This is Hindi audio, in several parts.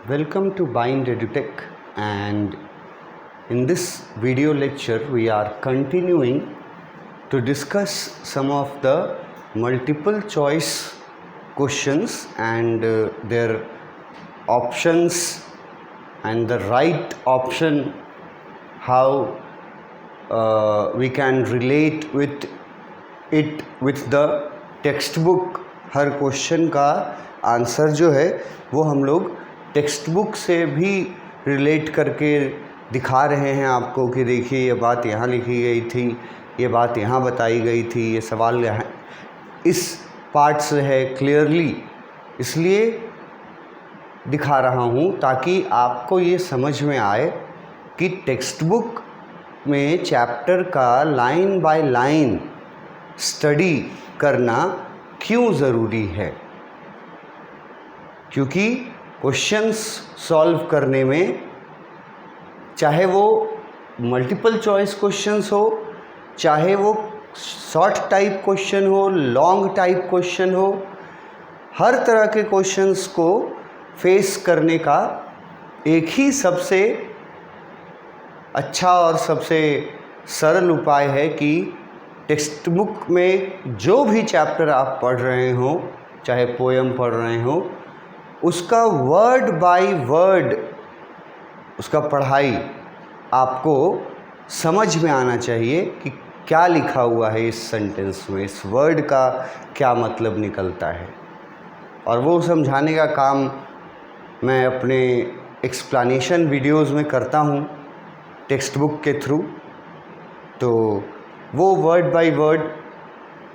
Welcome to Bind EduTech, and in this video lecture we are continuing to discuss some of the multiple choice questions and their options and the right option, how we can relate with it with the textbook. Her question का आंसर जो है वो हम लोग टेक्स्ट बुक से भी रिलेट करके दिखा रहे हैं आपको कि देखिए ये बात यहाँ लिखी गई थी, ये बात यहाँ बताई गई थी, ये सवाल यहाँ इस पार्ट से है क्लियरली, इसलिए दिखा रहा हूँ ताकि आपको ये समझ में आए कि टेक्स्ट बुक में चैप्टर का लाइन बाय लाइन स्टडी करना क्यों ज़रूरी है। क्योंकि क्वेश्चंस सॉल्व करने में, चाहे वो मल्टीपल चॉइस क्वेश्चंस हो, चाहे वो शॉर्ट टाइप क्वेश्चन हो, लॉन्ग टाइप क्वेश्चन हो, हर तरह के क्वेश्चंस को फेस करने का एक ही सबसे अच्छा और सबसे सरल उपाय है कि टेक्स्ट बुक में जो भी चैप्टर आप पढ़ रहे हो, चाहे पोएम पढ़ रहे हो, उसका वर्ड बाय वर्ड उसका पढ़ाई आपको समझ में आना चाहिए कि क्या लिखा हुआ है इस सेंटेंस में, इस वर्ड का क्या मतलब निकलता है। और वो समझाने का काम मैं अपने एक्सप्लेनेशन वीडियोस में करता हूँ टेक्स्ट बुक के थ्रू। तो वो वर्ड बाय वर्ड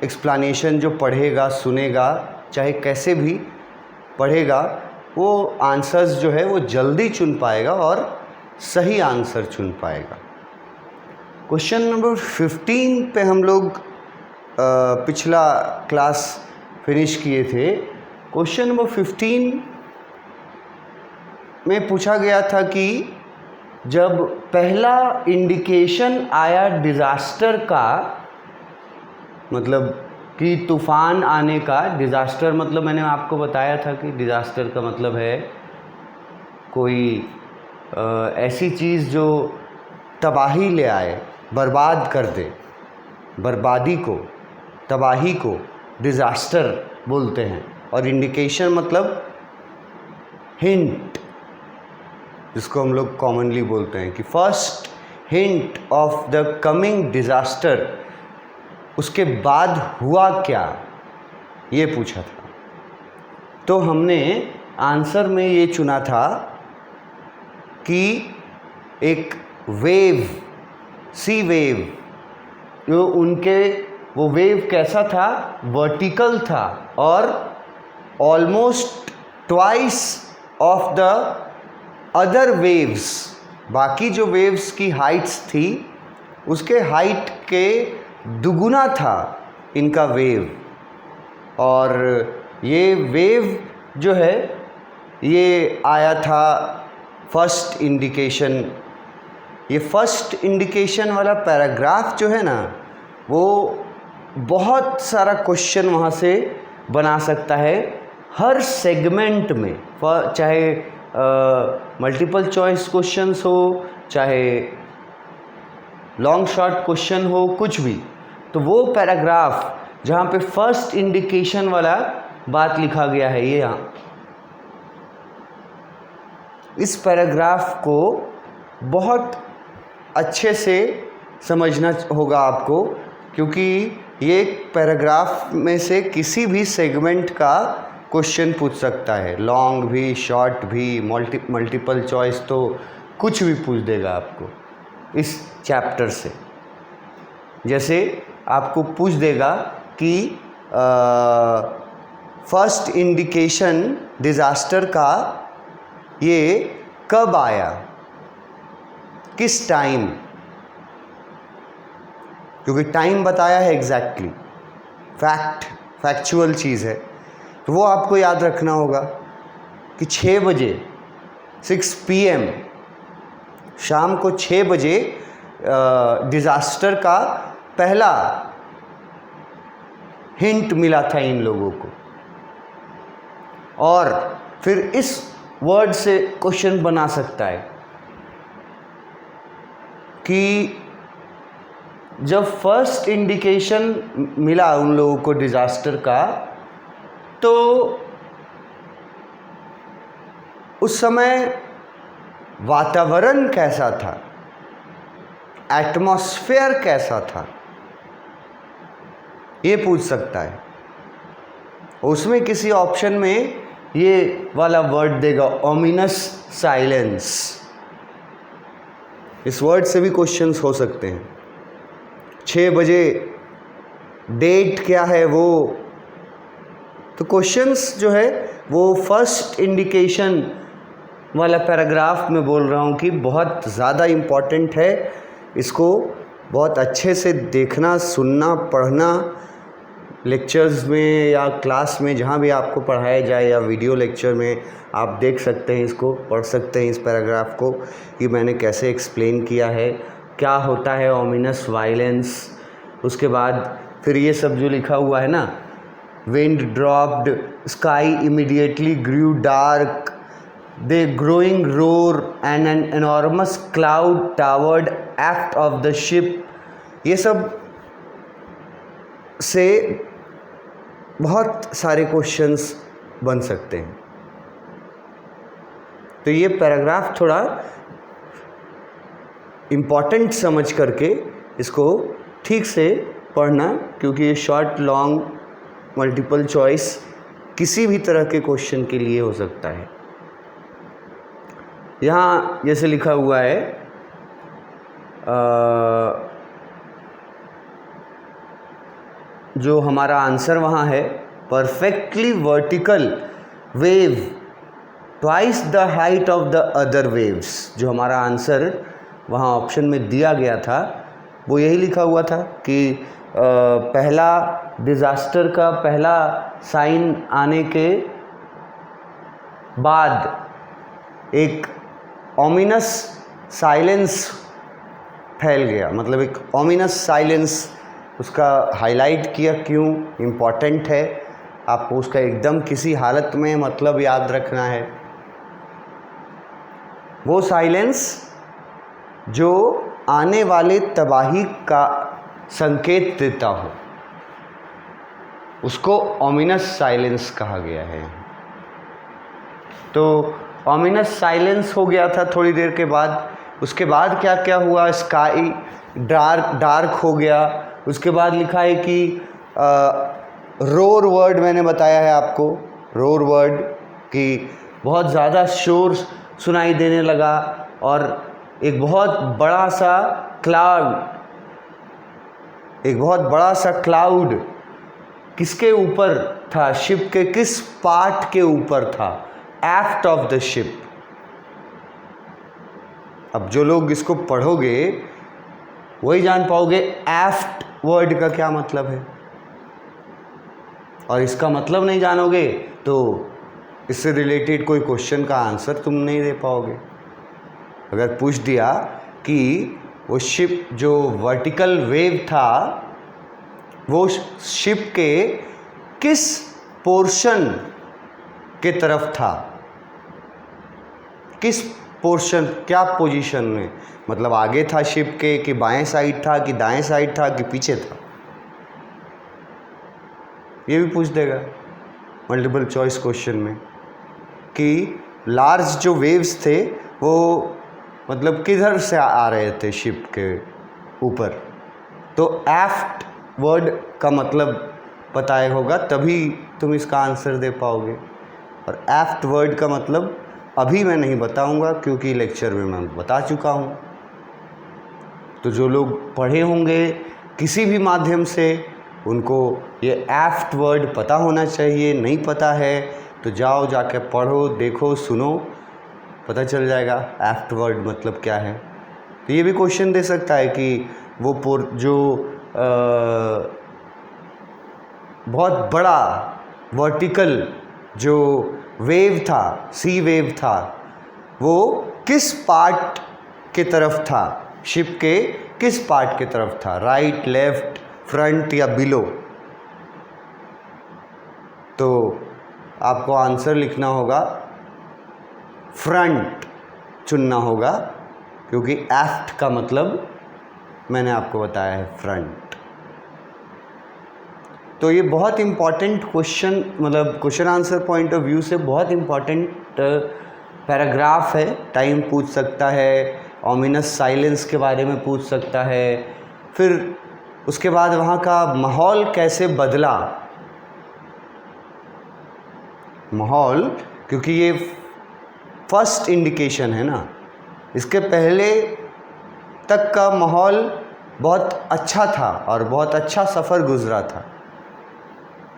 एक्सप्लेनेशन जो पढ़ेगा, सुनेगा, चाहे कैसे भी पढ़ेगा, वो आंसर्स जो है वो जल्दी चुन पाएगा और सही आंसर चुन पाएगा। क्वेश्चन नंबर 15 पे हम लोग पिछला क्लास फिनिश किए थे। क्वेश्चन नंबर 15 में पूछा गया था कि जब पहला इंडिकेशन आया डिज़ास्टर का, मतलब कि तूफ़ान आने का, डिज़ास्टर मतलब मैंने आपको बताया था कि डिज़ास्टर का मतलब है कोई ऐसी चीज़ जो तबाही ले आए, बर्बाद कर दे, बर्बादी को, तबाही को डिज़ास्टर बोलते हैं। और इंडिकेशन मतलब हिंट, जिसको हम लोग कॉमनली बोलते हैं कि first hint of the coming disaster, उसके बाद हुआ क्या, ये पूछा था। तो हमने आंसर में ये चुना था कि एक वेव, सी वेव, जो उनके वो वेव कैसा था, वर्टिकल था और almost twice of the other waves, बाकी जो वेव्स की हाइट्स थी उसके हाइट के दुगुना था इनका वेव। और ये वेव जो है ये आया था फर्स्ट इंडिकेशन। ये फर्स्ट इंडिकेशन वाला पैराग्राफ जो है ना, वो बहुत सारा क्वेश्चन वहाँ से बना सकता है हर सेगमेंट में, चाहे मल्टीपल चॉइस क्वेश्चंस हो, चाहे लॉन्ग शॉर्ट क्वेश्चन हो, कुछ भी। तो वो पैराग्राफ जहाँ पे फर्स्ट इंडिकेशन वाला बात लिखा गया है, ये यहाँ, इस पैराग्राफ को बहुत अच्छे से समझना होगा आपको, क्योंकि ये पैराग्राफ में से किसी भी सेगमेंट का क्वेश्चन पूछ सकता है, लॉन्ग भी, शॉर्ट भी, मल्टीपल चॉइस, तो कुछ भी पूछ देगा आपको इस चैप्टर से। जैसे आपको पूछ देगा कि फर्स्ट इंडिकेशन डिज़ास्टर का ये कब आया, किस टाइम, क्योंकि टाइम बताया है एग्जैक्टली, फैक्चुअल चीज़ है, तो वो आपको याद रखना होगा कि 6 बजे 6 PM शाम को 6 बजे डिज़ास्टर का पहला हिंट मिला था इन लोगों को। और फिर इस वर्ड से क्वेश्चन बना सकता है कि जब फर्स्ट इंडिकेशन मिला उन लोगों को डिज़ास्टर का, तो उस समय वातावरण कैसा था, एटमॉस्फेयर कैसा था, ये पूछ सकता है। उसमें किसी ऑप्शन में ये वाला वर्ड देगा, ओमिनस साइलेंस। इस वर्ड से भी क्वेश्चंस हो सकते हैं। 6 बजे डेट क्या है वो, तो क्वेश्चंस जो है वो फर्स्ट इंडिकेशन वाला पैराग्राफ में बोल रहा हूँ कि बहुत ज़्यादा इम्पॉर्टेंट है। इसको बहुत अच्छे से देखना, सुनना, पढ़ना, लेक्चर्स में या क्लास में जहाँ भी आपको पढ़ाया जाए या वीडियो लेक्चर में आप देख सकते हैं, इसको पढ़ सकते हैं, इस पैराग्राफ को, कि मैंने कैसे एक्सप्लेन किया है क्या होता है ओमिनस वायलेंस। उसके बाद फिर ये सब जो लिखा हुआ है ना, wind dropped, sky immediately grew dark, the growing roar and an enormous cloud toward aft of the ship, ये सब से बहुत सारे क्वेश्चंस बन सकते हैं। तो ये पैराग्राफ थोड़ा इम्पॉर्टेंट समझ करके इसको ठीक से पढ़ना, क्योंकि ये शॉर्ट, लॉन्ग, मल्टीपल चॉइस किसी भी तरह के क्वेश्चन के लिए हो सकता है। यहाँ जैसे लिखा हुआ है जो हमारा आंसर वहाँ है, perfectly vertical wave twice the height of the other waves. जो हमारा आंसर वहाँ ऑप्शन में दिया गया था वो यही लिखा हुआ था कि पहला डिज़ास्टर का पहला साइन आने के बाद एक ओमिनस साइलेंस फैल गया, मतलब एक ओमिनस साइलेंस उसका हाईलाइट किया। क्यों इम्पॉर्टेंट है, आपको उसका एकदम किसी हालत में मतलब याद रखना है। वो साइलेंस जो आने वाले तबाही का संकेत देता हो, उसको ओमिनस साइलेंस कहा गया है। तो ओमिनस साइलेंस हो गया था थोड़ी देर के बाद। उसके बाद क्या क्या हुआ, स्काई डार्क हो गया। उसके बाद लिखा है कि रोर वर्ड मैंने बताया है आपको, रोर वर्ड कि बहुत ज़्यादा शोर सुनाई देने लगा और एक बहुत बड़ा सा क्लाउड किसके ऊपर था, शिप के किस पार्ट के ऊपर था, एफ्ट ऑफ द शिप। अब जो लोग इसको पढ़ोगे वही जान पाओगे एफ्ट वर्ड का क्या मतलब है, और इसका मतलब नहीं जानोगे तो इससे रिलेटेड कोई क्वेश्चन का आंसर तुम नहीं दे पाओगे। अगर पूछ दिया कि वो शिप जो वर्टिकल वेव था वो शिप के किस पोर्शन के तरफ था, किस पोर्शन, क्या पोजीशन में, मतलब आगे था शिप के कि बाएं साइड था कि दाएं साइड था कि पीछे था, ये भी पूछ देगा मल्टीपल चॉइस क्वेश्चन में। कि लार्ज जो वेव्स थे वो मतलब किधर से आ रहे थे शिप के ऊपर, तो एफ्ट वर्ड का मतलब पता होगा तभी तुम इसका आंसर दे पाओगे। और एफ्ट वर्ड का मतलब अभी मैं नहीं बताऊंगा क्योंकि लेक्चर में मैं बता चुका हूं। तो जो लोग पढ़े होंगे किसी भी माध्यम से उनको ये एफ्ट वर्ड पता होना चाहिए। नहीं पता है तो जाओ जाके पढ़ो, देखो, सुनो, पता चल जाएगा एफ्ट वर्ड मतलब क्या है। तो ये भी क्वेश्चन दे सकता है कि वो जो बहुत बड़ा वर्टिकल जो वेव था, सी वेव था, वो किस पार्ट के तरफ था, शिप के किस पार्ट के तरफ था, राइट, लेफ्ट, फ्रंट या बिलो। तो आपको आंसर लिखना होगा फ्रंट चुनना होगा, क्योंकि एफ्ट का मतलब मैंने आपको बताया है फ्रंट। तो ये बहुत इम्पॉर्टेंट क्वेश्चन, मतलब question answer point of view से बहुत इम्पॉर्टेंट पैराग्राफ है। टाइम पूछ सकता है, ऑमिनस साइलेंस के बारे में पूछ सकता है, फिर उसके बाद वहाँ का माहौल कैसे बदला, माहौल, क्योंकि ये फर्स्ट इंडिकेशन है ना, इसके पहले तक का माहौल बहुत अच्छा था और बहुत अच्छा सफ़र गुजरा था।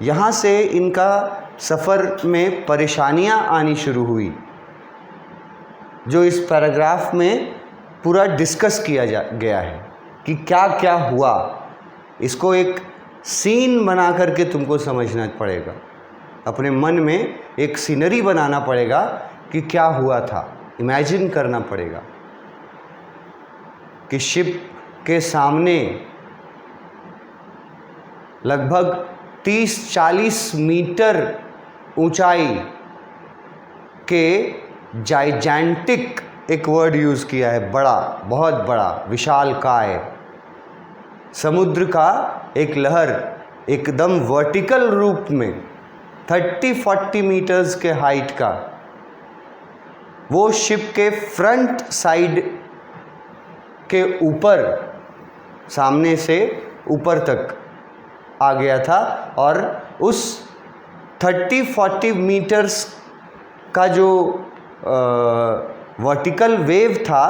यहाँ से इनका सफ़र में परेशानियाँ आनी शुरू हुई, जो इस पैराग्राफ में पूरा डिस्कस किया गया है कि क्या क्या हुआ। इसको एक सीन बना करके तुमको समझना पड़ेगा, अपने मन में एक सीनरी बनाना पड़ेगा कि क्या हुआ था, इमेजिन करना पड़ेगा कि शिप के सामने लगभग 30-40 मीटर ऊंचाई के जाइजेंटिक, एक वर्ड यूज़ किया है, बड़ा, बहुत बड़ा, विशालकाय समुद्र का एक लहर एकदम वर्टिकल रूप में 30-40 मीटर्स के हाइट का, वो शिप के फ्रंट साइड के ऊपर, सामने से ऊपर तक आ गया था। और उस 30-40 मीटर्स का जो वर्टिकल वेव था,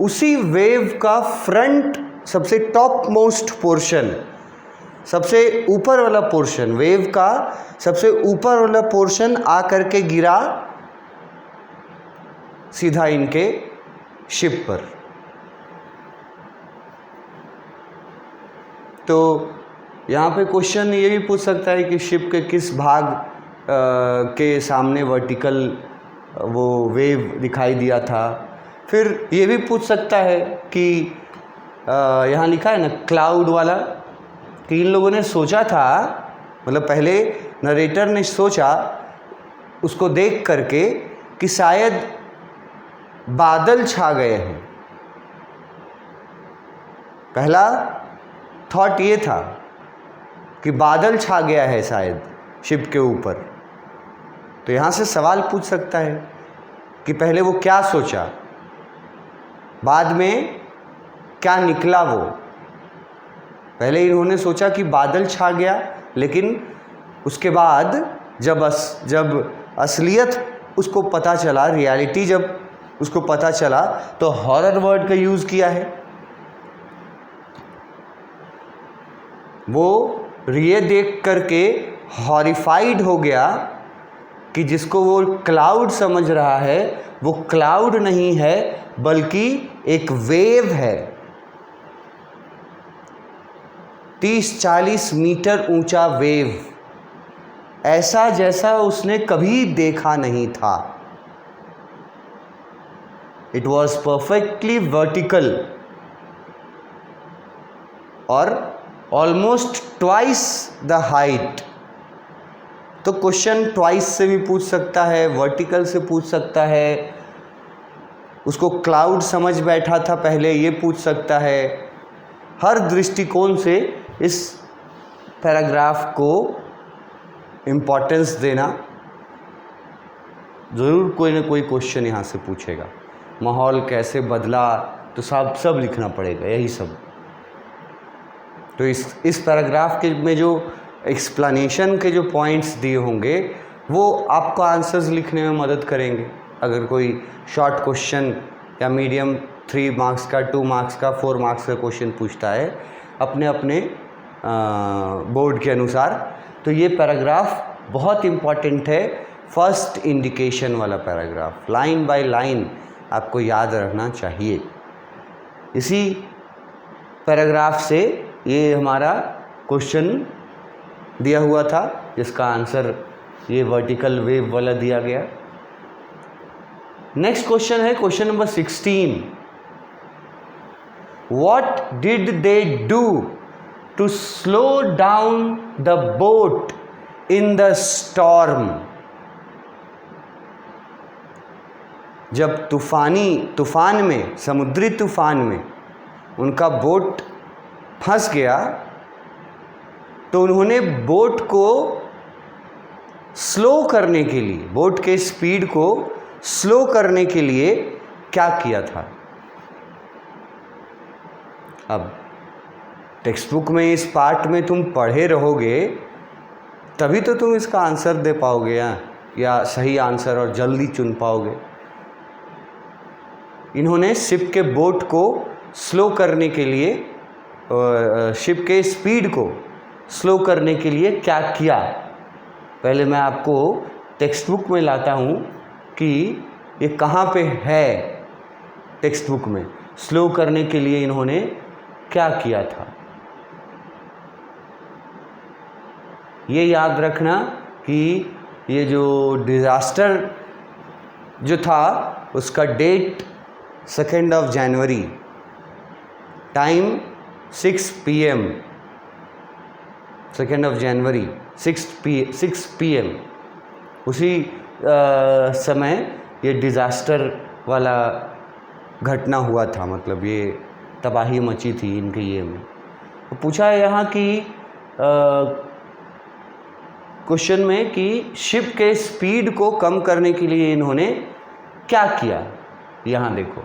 उसी वेव का फ्रंट सबसे टॉप मोस्ट पोर्शन, सबसे ऊपर वाला पोर्शन, वेव का सबसे ऊपर वाला पोर्शन आ करके गिरा सीधा इनके शिप पर। तो यहाँ पे क्वेश्चन ये भी पूछ सकता है कि शिप के किस भाग के सामने वर्टिकल वो वेव दिखाई दिया था। फिर ये भी पूछ सकता है कि यहाँ लिखा है ना क्लाउड वाला, कि इन लोगों ने सोचा था, मतलब पहले नरेटर ने सोचा उसको देख करके कि शायद बादल छा गए हैं। पहला थॉट ये था कि बादल छा गया है शायद शिप के ऊपर। तो यहाँ से सवाल पूछ सकता है कि पहले वो क्या सोचा, बाद में क्या निकला वो। पहले इन्होंने सोचा कि बादल छा गया, लेकिन उसके बाद जब असलियत उसको पता चला, रियलिटी जब उसको पता चला, तो हॉरर वर्ड का यूज़ किया है। वो ये देख करके हॉरिफाइड हो गया कि जिसको वो क्लाउड समझ रहा है, वो क्लाउड नहीं है बल्कि एक वेव है। 30-40 मीटर ऊंचा वेव, ऐसा जैसा उसने कभी देखा नहीं था। इट वॉज परफेक्टली वर्टिकल और ऑलमोस्ट ट्वाइस द हाइट। तो क्वेश्चन ट्वाइस से भी पूछ सकता है, वर्टिकल से पूछ सकता है, उसको क्लाउड समझ बैठा था पहले, ये पूछ सकता है। हर दृष्टिकोण से इस पैराग्राफ को इम्पोर्टेंस देना, ज़रूर कोई ना कोई क्वेश्चन यहाँ से पूछेगा। माहौल कैसे बदला, तो सब लिखना पड़ेगा, यही सब। तो इस पैराग्राफ के में जो एक्सप्लेनेशन के जो पॉइंट्स दिए होंगे, वो आपको आंसर्स लिखने में मदद करेंगे। अगर कोई शॉर्ट क्वेश्चन या मीडियम 3 मार्क्स का, 2 मार्क्स का, 4 मार्क्स का क्वेश्चन पूछता है अपने अपने बोर्ड के अनुसार, तो ये पैराग्राफ बहुत इम्पॉर्टेंट है। फर्स्ट इंडिकेशन वाला पैराग्राफ, लाइन बाय लाइन आपको याद रखना चाहिए। इसी पैराग्राफ से ये हमारा क्वेश्चन दिया हुआ था, जिसका आंसर ये वर्टिकल वेव वाला दिया गया। नेक्स्ट क्वेश्चन है question number 16। What did they do to slow down the boat in the storm? जब तूफान में, समुद्री तूफान में उनका बोट फंस गया तो उन्होंने बोट को स्लो करने के लिए, बोट के स्पीड को स्लो करने के लिए क्या किया था? अब टेक्स्ट बुक में इस पार्ट में तुम पढ़े रहोगे तभी तो तुम इसका आंसर दे पाओगे या सही आंसर और जल्दी चुन पाओगे। इन्होंने शिप के बोट को स्लो करने के लिए, शिप के स्पीड को स्लो करने के लिए क्या किया? पहले मैं आपको टेक्स्ट बुक में लाता हूँ कि ये कहाँ पे है। टेक्स्ट बुक में स्लो करने के लिए इन्होंने क्या किया था, ये याद रखना कि ये जो डिज़ास्टर जो था उसका डेट 2 जनवरी, टाइम 6 PM, 2 जनवरी 6 PM, उसी समय ये डिज़ास्टर वाला घटना हुआ था, मतलब ये तबाही मची थी इनके ये में। तो पूछा है यहाँ कि क्वेश्चन में कि शिप के स्पीड को कम करने के लिए इन्होंने क्या किया। यहाँ देखो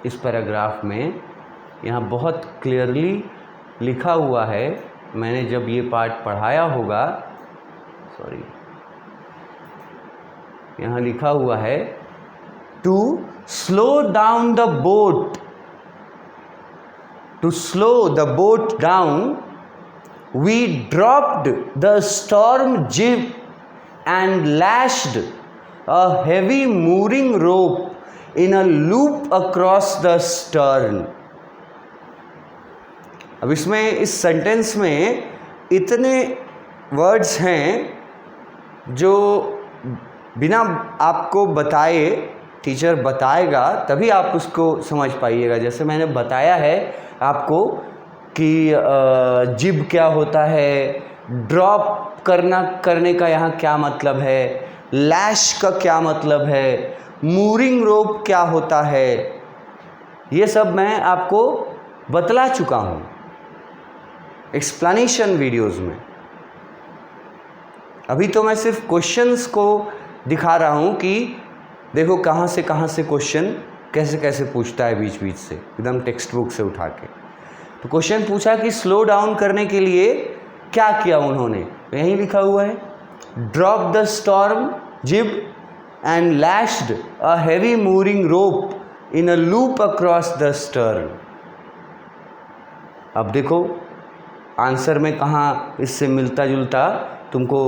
इस पैराग्राफ में यहाँ बहुत क्लियरली लिखा हुआ है, मैंने जब ये पार्ट पढ़ाया होगा, सॉरी, यहाँ लिखा हुआ है to slow down the boat, to slow the boat down we dropped the storm jib and lashed a heavy mooring rope in a loop across the stern। अब इसमें, इस सेंटेंस में इतने वर्ड्स हैं जो बिना आपको बताए, टीचर बताएगा तभी आप उसको समझ पाइएगा। जैसे मैंने बताया है आपको कि जिब क्या होता है, ड्रॉप करने का यहाँ क्या मतलब है, लैश का क्या मतलब है, मूरिंग रोप क्या होता है, ये सब मैं आपको बतला चुका हूँ एक्सप्लेनेशन वीडियोस में। अभी तो मैं सिर्फ क्वेश्चंस को दिखा रहा हूँ कि देखो कहाँ से क्वेश्चन कैसे कैसे पूछता है बीच बीच से, एकदम टेक्स्ट बुक से उठा के। तो क्वेश्चन पूछा कि स्लो डाउन करने के लिए क्या किया उन्होंने, यहीं लिखा हुआ है drop the storm jib and lashed a heavy mooring rope in a loop across the stern. अब देखो आंसर में कहाँ इससे मिलता जुलता तुमको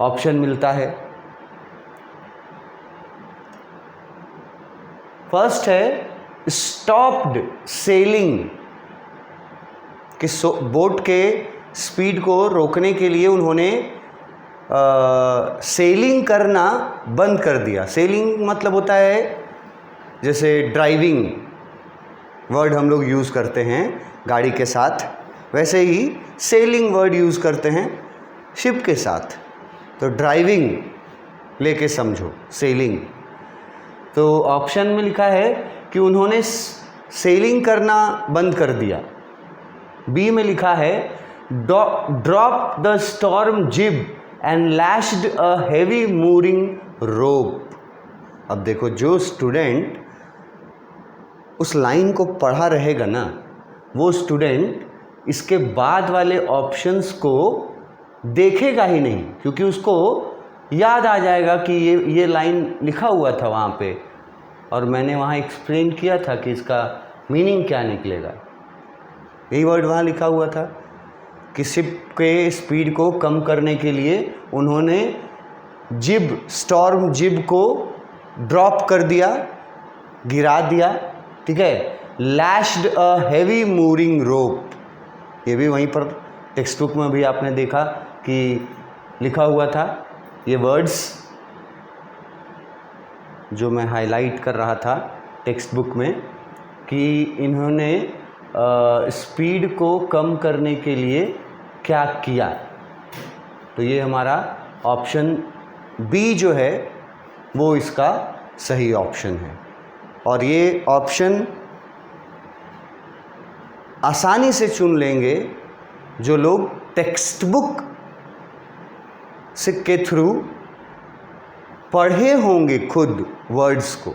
ऑप्शन मिलता है। फर्स्ट है स्टॉप्ड सेलिंग, कि बोट के स्पीड को रोकने के लिए उन्होंने सेलिंग करना बंद कर दिया। सेलिंग मतलब होता है जैसे ड्राइविंग वर्ड हम लोग यूज़ करते हैं गाड़ी के साथ, वैसे ही सेलिंग वर्ड यूज़ करते हैं शिप के साथ। तो ड्राइविंग लेके समझो सेलिंग। तो ऑप्शन में लिखा है कि उन्होंने सेलिंग करना बंद कर दिया। बी में लिखा है drop the storm jib and lashed a heavy mooring rope. अब देखो जो स्टूडेंट उस लाइन को पढ़ा रहेगा ना, वो स्टूडेंट इसके बाद वाले ऑप्शंस को देखेगा ही नहीं, क्योंकि उसको याद आ जाएगा कि ये लाइन लिखा हुआ था वहाँ पे और मैंने वहाँ एक्सप्लेन किया था कि इसका मीनिंग क्या निकलेगा। यही वर्ड वहाँ लिखा हुआ था कि शिप के स्पीड को कम करने के लिए उन्होंने जिब, स्टॉर्म जिब को ड्रॉप कर दिया, गिरा दिया, ठीक है। लैश्ड अ हेवी मूरिंग रोप, ये भी वहीं पर टेक्स्ट बुक में भी आपने देखा कि लिखा हुआ था। ये वर्ड्स जो मैं हाईलाइट कर रहा था टेक्स्ट बुक में कि इन्होंने स्पीड को कम करने के लिए क्या किया, तो ये हमारा ऑप्शन बी जो है वो इसका सही ऑप्शन है। और ये ऑप्शन आसानी से चुन लेंगे जो लोग टेक्स्ट बुक के थ्रू पढ़े होंगे खुद वर्ड्स को,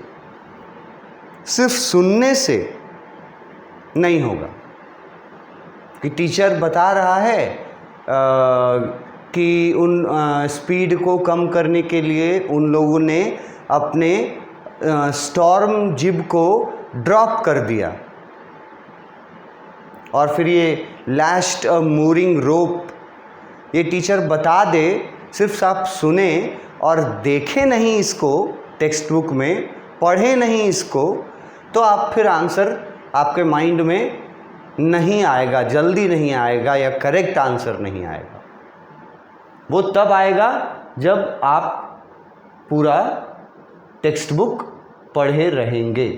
सिर्फ सुनने से नहीं होगा। कि टीचर बता रहा है कि उन स्पीड को कम करने के लिए उन लोगों ने अपने स्टॉर्म जिब को ड्रॉप कर दिया, और फिर ये लैश्ड अ मूरिंग रोप, ये टीचर बता दे, सिर्फ आप सुने और देखें नहीं इसको, टेक्स्ट बुक में पढ़े नहीं इसको, तो आप फिर आंसर आपके माइंड में नहीं आएगा, जल्दी नहीं आएगा, या करेक्ट आंसर नहीं आएगा। वो तब आएगा जब आप पूरा टेक्स्ट बुक पढ़े रहेंगे।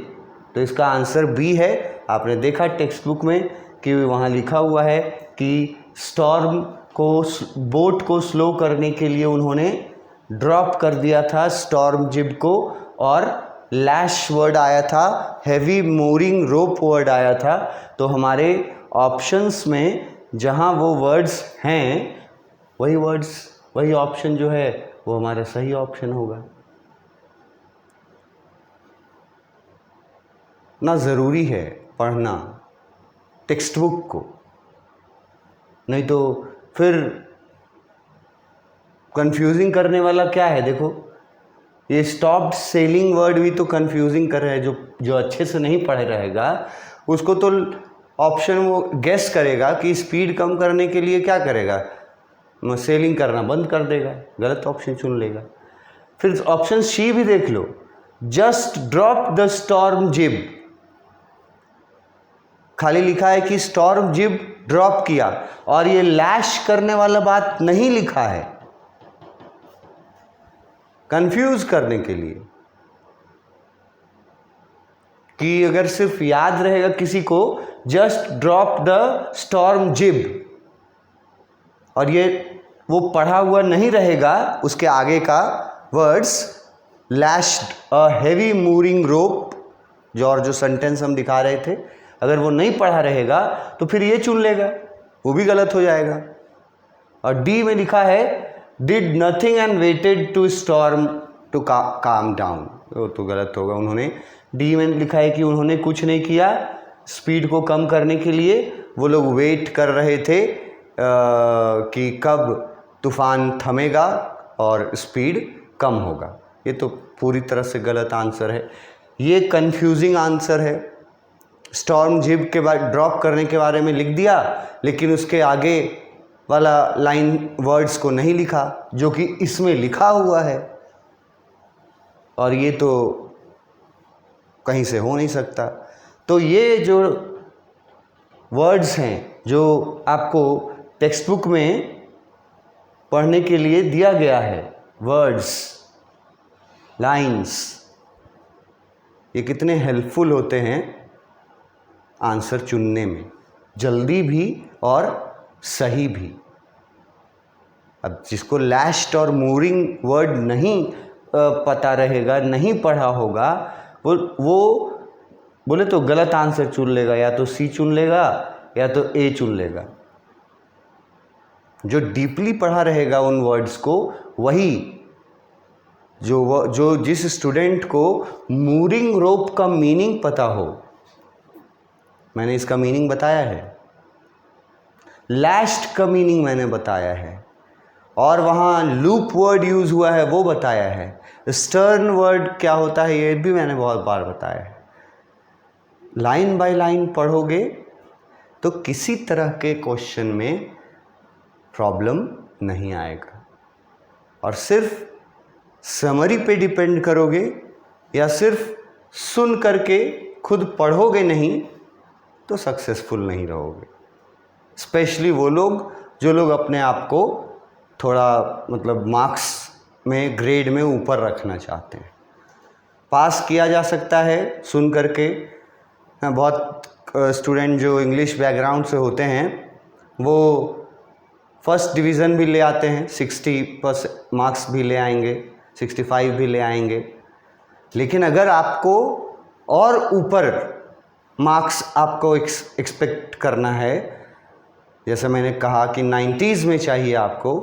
तो इसका आंसर बी है। आपने देखा टेक्स्ट बुक में कि वहाँ लिखा हुआ है कि स्टॉर्म को, बोट को स्लो करने के लिए उन्होंने ड्रॉप कर दिया था स्टॉर्म जिब को, और लैश वर्ड आया था, हेवी मोरिंग रोप वर्ड आया था। तो हमारे ऑप्शंस में जहाँ वो वर्ड्स हैं, वही ऑप्शन जो है वो हमारा सही ऑप्शन होगा ना। ज़रूरी है पढ़ना टेक्स्ट बुक को, नहीं तो फिर कंफ्यूजिंग करने वाला क्या है। देखो, ये स्टॉप्ड सेलिंग वर्ड भी तो कंफ्यूजिंग कर रहा है। जो अच्छे से नहीं पढ़े रहेगा उसको तो ऑप्शन वो गेस करेगा कि स्पीड कम करने के लिए क्या करेगा, सेलिंग करना बंद कर देगा, गलत ऑप्शन चुन लेगा। फिर ऑप्शन सी भी देख लो, जस्ट ड्रॉप द स्टॉर्म जिब, खाली लिखा है कि स्टॉर्म जिब ड्रॉप किया, और ये लैश करने वाला बात नहीं लिखा है, कंफ्यूज करने के लिए। कि अगर सिर्फ याद रहेगा किसी को जस्ट ड्रॉप द स्टॉर्म जिब, और ये वो पढ़ा हुआ नहीं रहेगा, उसके आगे का words lashed a heavy mooring rope, जो सेंटेंस हम दिखा रहे थे, अगर वो नहीं पढ़ा रहेगा तो फिर ये चुन लेगा, वो भी गलत हो जाएगा। और डी में लिखा है did nothing and waited to storm to calm down, वो तो गलत होगा। उन्होंने डी में लिखा है कि उन्होंने कुछ नहीं किया स्पीड को कम करने के लिए, वो लोग वेट कर रहे थे कि कब तूफान थमेगा और स्पीड कम होगा। ये तो पूरी तरह से गलत आंसर है, ये कंफ्यूजिंग आंसर है। स्टॉर्म जिब के बाद ड्रॉप करने के बारे में लिख दिया, लेकिन उसके आगे वाला लाइन वर्ड्स को नहीं लिखा जो कि इसमें लिखा हुआ है, और ये तो कहीं से हो नहीं सकता। तो ये जो वर्ड्स हैं जो आपको टेक्स्ट बुक में पढ़ने के लिए दिया गया है, वर्ड्स, लाइंस, ये कितने हेल्पफुल होते हैं आंसर चुनने में, जल्दी भी और सही भी। अब जिसको लैश्ड और मूरिंग वर्ड नहीं पता रहेगा, नहीं पढ़ा होगा, वो बोले तो गलत आंसर चुन लेगा, या तो सी चुन लेगा या तो ए चुन लेगा। जो डीपली पढ़ा रहेगा उन वर्ड्स को, वही जो जिस स्टूडेंट को मूरिंग रोप का मीनिंग पता हो, मैंने इसका मीनिंग बताया है, लैश्ड का मीनिंग मैंने बताया है, और वहाँ लूप वर्ड यूज़ हुआ है वो बताया है, स्टर्न वर्ड क्या होता है ये भी मैंने बहुत बार बताया है। लाइन बाय लाइन पढ़ोगे तो किसी तरह के क्वेश्चन में प्रॉब्लम नहीं आएगा, और सिर्फ समरी पे डिपेंड करोगे या सिर्फ सुन करके खुद पढ़ोगे नहीं तो सक्सेसफुल नहीं रहोगे। स्पेशली वो लोग जो लोग अपने आप को थोड़ा मतलब मार्क्स में, ग्रेड में ऊपर रखना चाहते हैं। पास किया जा सकता है सुन करके। बहुत स्टूडेंट जो इंग्लिश बैकग्राउंड से होते हैं वो फर्स्ट डिवीज़न भी ले आते हैं, 60% मार्क्स भी ले आएंगे, 65 भी ले आएंगे, लेकिन अगर आपको और ऊपर मार्क्स आपको एक्सपेक्ट करना है, जैसे मैंने कहा कि 90s में चाहिए आपको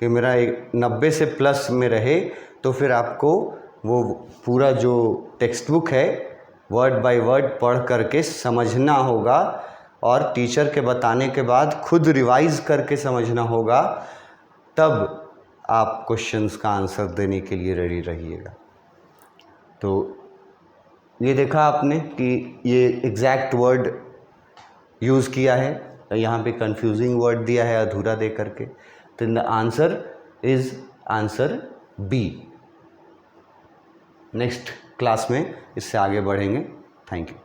कि मेरा 90 से प्लस में रहे, तो फिर आपको वो पूरा जो टेक्स्ट बुक है वर्ड बाय वर्ड पढ़ करके समझना होगा और टीचर के बताने के बाद खुद रिवाइज करके समझना होगा, तब आप क्वेश्चंस का आंसर देने के लिए रेडी रहिएगा। तो ये देखा आपने कि ये एग्जैक्ट वर्ड यूज़ किया है, यहाँ पे कंफ्यूजिंग वर्ड दिया है अधूरा दे करके, तो the answer is answer B. Next class में इससे आगे बढ़ेंगे। Thank you.